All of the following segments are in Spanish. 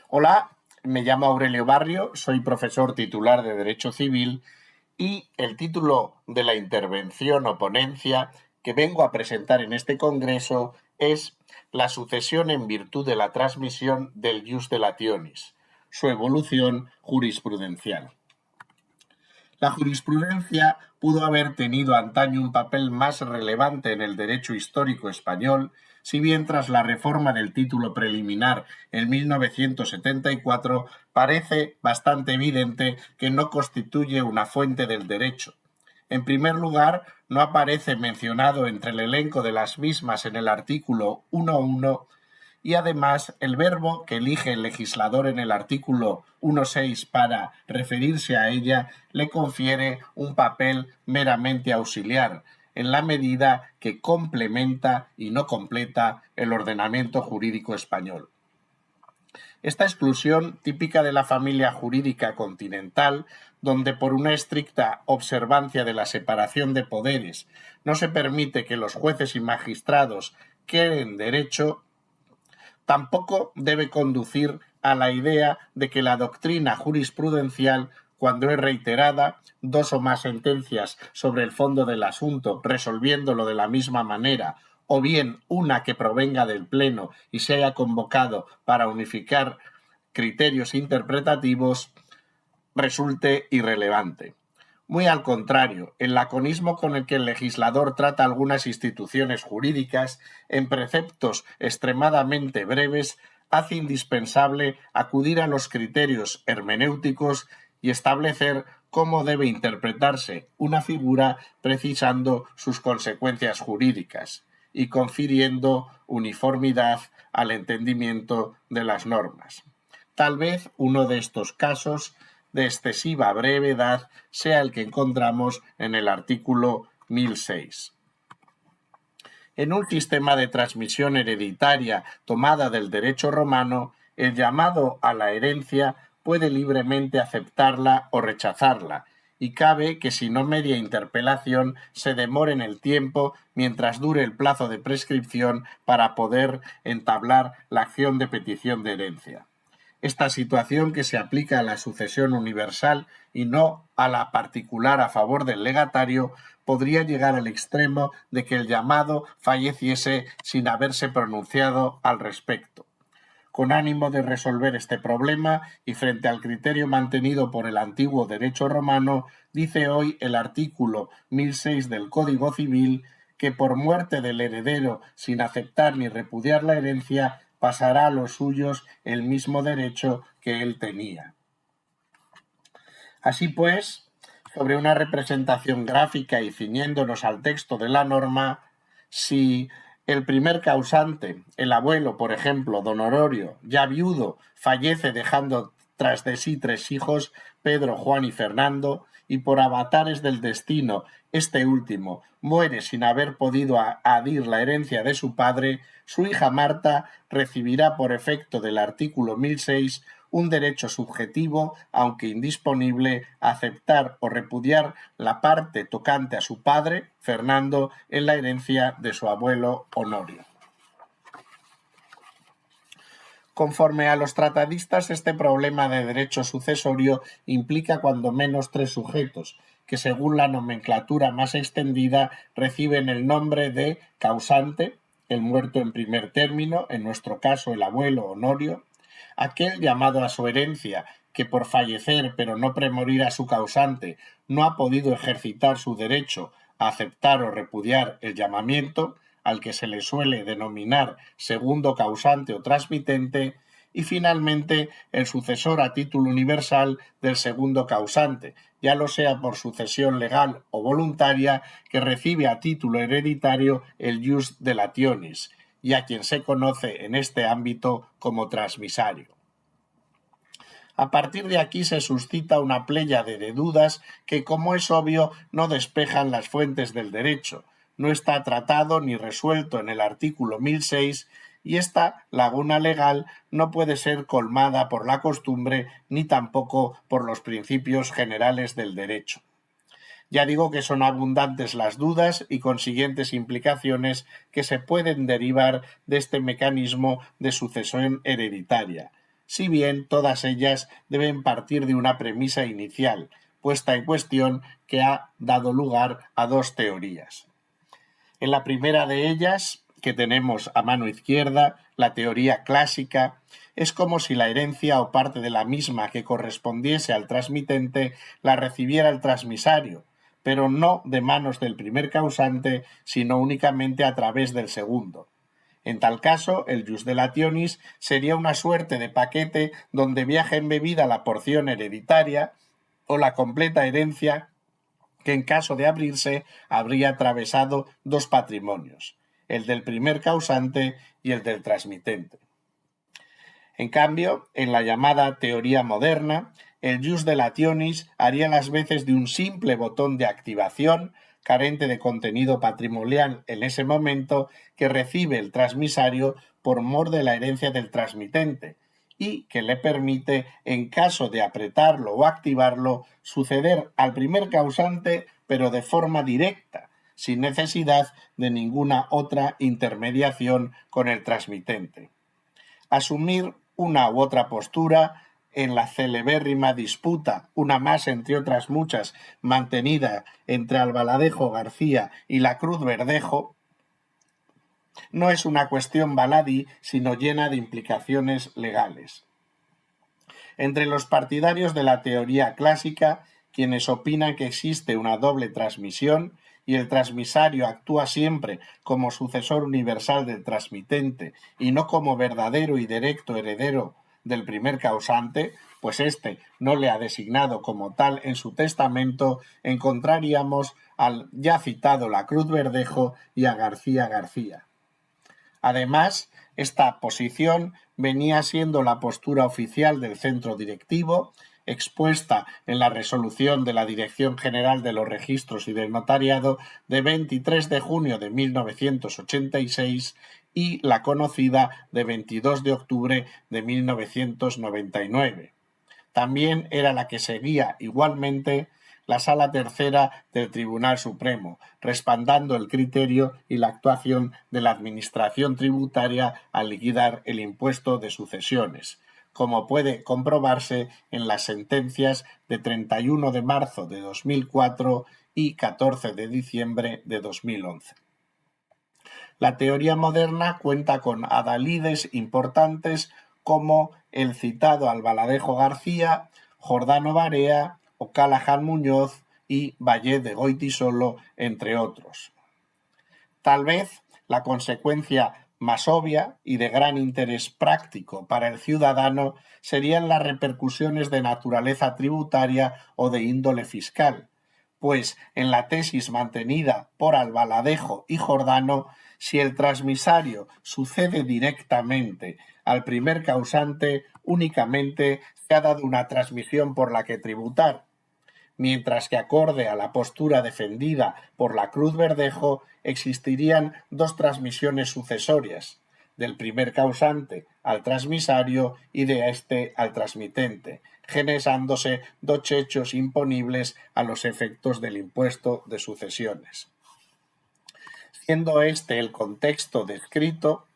Hola, me llamo Aurelio Barrio, soy profesor titular de Derecho Civil y el título de la intervención o ponencia que vengo a presentar en este congreso es La sucesión en virtud de la transmisión del ius delationis, su evolución jurisprudencial. La jurisprudencia pudo haber tenido antaño un papel más relevante en el derecho histórico español, si bien tras la reforma del título preliminar en 1974 parece bastante evidente que no constituye una fuente del derecho. En primer lugar, no aparece mencionado entre el elenco de las mismas en el artículo 1.1 y además el verbo que elige el legislador en el artículo 1.6 para referirse a ella le confiere un papel meramente auxiliar, en la medida que complementa y no completa el ordenamiento jurídico español. Esta exclusión, típica de la familia jurídica continental, donde por una estricta observancia de la separación de poderes no se permite que los jueces y magistrados creen derecho, tampoco debe conducir a la idea de que la doctrina jurisprudencial, cuando es reiterada, dos o más sentencias sobre el fondo del asunto, resolviéndolo de la misma manera, o bien una que provenga del Pleno y se haya convocado para unificar criterios interpretativos, resulte irrelevante. Muy al contrario, el laconismo con el que el legislador trata algunas instituciones jurídicas en preceptos extremadamente breves hace indispensable acudir a los criterios hermenéuticos y establecer cómo debe interpretarse una figura precisando sus consecuencias jurídicas y confiriendo uniformidad al entendimiento de las normas. Tal vez uno de estos casos de excesiva brevedad sea el que encontramos en el artículo 1006. En un sistema de transmisión hereditaria tomada del derecho romano, el llamado a la herencia puede libremente aceptarla o rechazarla, y cabe que si no media interpelación se demore en el tiempo mientras dure el plazo de prescripción para poder entablar la acción de petición de herencia. Esta situación, que se aplica a la sucesión universal y no a la particular a favor del legatario, podría llegar al extremo de que el llamado falleciese sin haberse pronunciado al respecto. Con ánimo de resolver este problema y frente al criterio mantenido por el antiguo derecho romano, dice hoy el artículo 1006 del Código Civil que por muerte del heredero sin aceptar ni repudiar la herencia pasará a los suyos el mismo derecho que él tenía. Así pues, sobre una representación gráfica y ciñéndonos al texto de la norma, si el primer causante, el abuelo, por ejemplo, don Ororio, ya viudo, fallece dejando tras de sí 3 hijos, Pedro, Juan y Fernando, y por avatares del destino, este último muere sin haber podido adherir la herencia de su padre, su hija Marta recibirá por efecto del artículo 1006 un derecho subjetivo, aunque indisponible, a aceptar o repudiar la parte tocante a su padre, Fernando, en la herencia de su abuelo Honorio. Conforme a los tratadistas, este problema de derecho sucesorio implica cuando menos 3 sujetos, que según la nomenclatura más extendida reciben el nombre de causante, el muerto en primer término, en nuestro caso el abuelo Honorio, aquel llamado a su herencia, que por fallecer pero no premorir a su causante no ha podido ejercitar su derecho a aceptar o repudiar el llamamiento, al que se le suele denominar segundo causante o transmitente, y finalmente el sucesor a título universal del segundo causante, ya lo sea por sucesión legal o voluntaria, que recibe a título hereditario el ius delationis, y a quien se conoce en este ámbito como transmisario. A partir de aquí se suscita una pléyade de dudas que, como es obvio, no despejan las fuentes del derecho. No está tratado ni resuelto en el artículo 1006 y esta laguna legal no puede ser colmada por la costumbre ni tampoco por los principios generales del derecho. Ya digo que son abundantes las dudas y consiguientes implicaciones que se pueden derivar de este mecanismo de sucesión hereditaria. si bien todas ellas deben partir de una premisa inicial, puesta en cuestión, que ha dado lugar a dos teorías. En la primera de ellas, que tenemos a mano izquierda, la teoría clásica, es como si la herencia o parte de la misma que correspondiese al transmitente la recibiera el transmisario, pero no de manos del primer causante, sino únicamente a través del segundo. En tal caso, el jus delationis sería una suerte de paquete donde viaja embebida la porción hereditaria o la completa herencia que en caso de abrirse habría atravesado dos patrimonios, el del primer causante y el del transmitente. En cambio, en la llamada teoría moderna, el jus delationis haría las veces de un simple botón de activación carente de contenido patrimonial en ese momento que recibe el transmisario por mor de la herencia del transmitente y que le permite, en caso de apretarlo o activarlo, suceder al primer causante pero de forma directa, sin necesidad de ninguna otra intermediación con el transmitente. Asumir una u otra postura en la celebérrima disputa, una más entre otras muchas, mantenida entre Albaladejo García y la Cruz Verdejo, no es una cuestión baladí, sino llena de implicaciones legales. Entre los partidarios de la teoría clásica, quienes opinan que existe una doble transmisión y el transmisario actúa siempre como sucesor universal del transmitente y no como verdadero y directo heredero del primer causante, pues éste no le ha designado como tal en su testamento, encontraríamos al ya citado La Cruz Verdejo y a García García. Además, esta posición venía siendo la postura oficial del centro directivo, expuesta en la resolución de la Dirección General de los Registros y del Notariado de 23 de junio de 1986 y la conocida de 22 de octubre de 1999. También era la que seguía igualmente la Sala Tercera del Tribunal Supremo, respaldando el criterio y la actuación de la Administración tributaria al liquidar el impuesto de sucesiones, como puede comprobarse en las sentencias de 31 de marzo de 2004 y 14 de diciembre de 2011. La teoría moderna cuenta con adalides importantes como el citado Albaladejo García, Jordano Barea, O'Callaghan Muñoz y Valle de Goytisolo, entre otros. Tal vez la consecuencia más obvia y de gran interés práctico para el ciudadano serían las repercusiones de naturaleza tributaria o de índole fiscal, pues en la tesis mantenida por Albaladejo y Jordano, si el transmisario sucede directamente al primer causante, únicamente se ha dado una transmisión por la que tributar, mientras que acorde a la postura defendida por la Cruz Verdejo existirían dos transmisiones sucesorias, del primer causante al transmisario y de este al transmitente, generándose dos hechos imponibles a los efectos del impuesto de sucesiones. Siendo este el contexto descrito,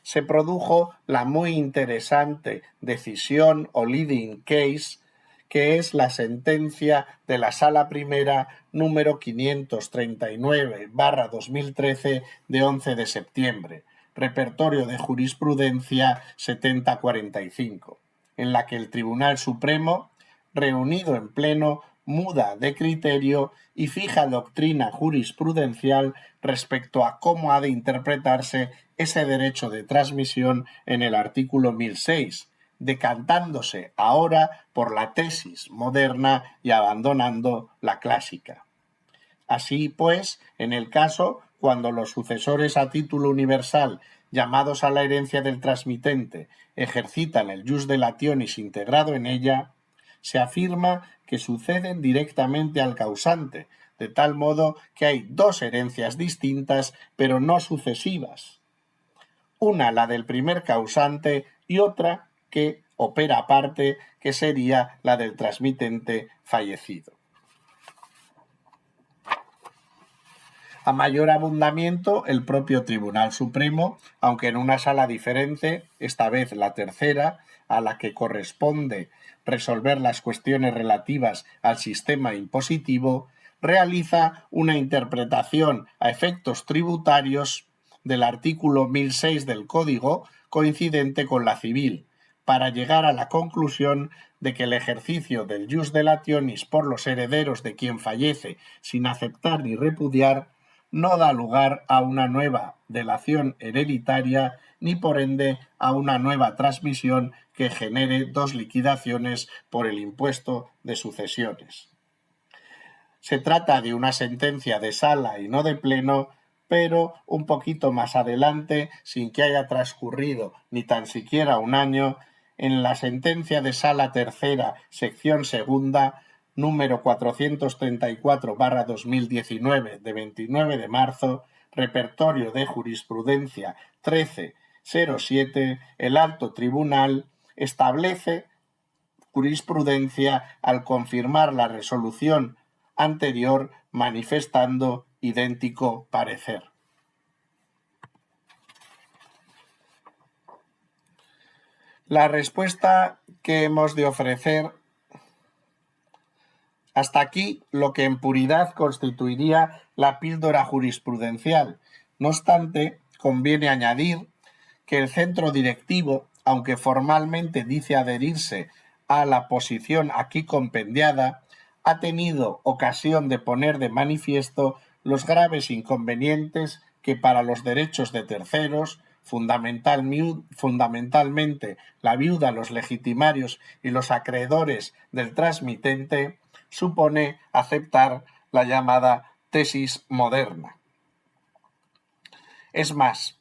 se produjo la muy interesante decisión o leading case, que es la sentencia de la Sala Primera número 539/2013 de 11 de septiembre, repertorio de jurisprudencia 7045, en la que el Tribunal Supremo, reunido en pleno, muda de criterio y fija doctrina jurisprudencial respecto a cómo ha de interpretarse ese derecho de transmisión en el artículo 1006, decantándose ahora por la tesis moderna y abandonando la clásica. Así pues, en el caso, cuando los sucesores a título universal llamados a la herencia del transmitente ejercitan el jus delationis integrado en ella, se afirma que suceden directamente al causante, de tal modo que hay dos herencias distintas pero no sucesivas. Una la del primer causante y otra que opera aparte, que sería la del transmitente fallecido. A mayor abundamiento, el propio Tribunal Supremo, aunque en una sala diferente, esta vez la tercera, a la que corresponde resolver las cuestiones relativas al sistema impositivo, realiza una interpretación a efectos tributarios del artículo 1006 del Código coincidente con la civil, para llegar a la conclusión de que el ejercicio del jus delationis por los herederos de quien fallece sin aceptar ni repudiar no da lugar a una nueva delación hereditaria ni por ende a una nueva transmisión que genere dos liquidaciones por el impuesto de sucesiones. Se trata de una sentencia de sala y no de pleno, pero un poquito más adelante, sin que haya transcurrido ni tan siquiera un año, en la sentencia de Sala Tercera, sección segunda, número 434/2019, de 29 de marzo, repertorio de jurisprudencia 1307, el Alto Tribunal establece jurisprudencia al confirmar la resolución anterior manifestando idéntico parecer. La respuesta que hemos de ofrecer hasta aquí lo que en puridad constituiría la píldora jurisprudencial. No obstante, conviene añadir que el centro directivo, aunque formalmente dice adherirse a la posición aquí compendiada, ha tenido ocasión de poner de manifiesto los graves inconvenientes que para los derechos de terceros, fundamentalmente la viuda, los legitimarios y los acreedores del transmitente, supone aceptar la llamada tesis moderna. Es más,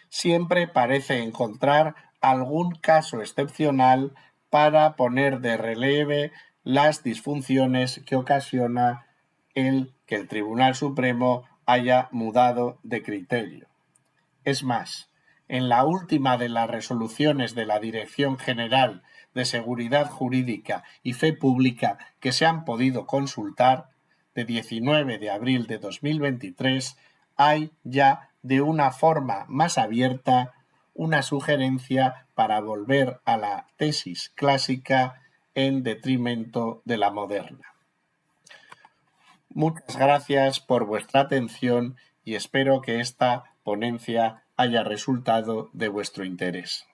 siempre parece encontrar algún caso excepcional para poner de relieve las disfunciones que ocasiona que el Tribunal Supremo haya mudado de criterio. Es más, en la última de las resoluciones de la Dirección General de Seguridad Jurídica y Fe Pública que se han podido consultar, de 19 de abril de 2023, hay ya de una forma más abierta una sugerencia para volver a la tesis clásica en detrimento de la moderna. Muchas gracias por vuestra atención y espero que esta ponencia haya resultado de vuestro interés.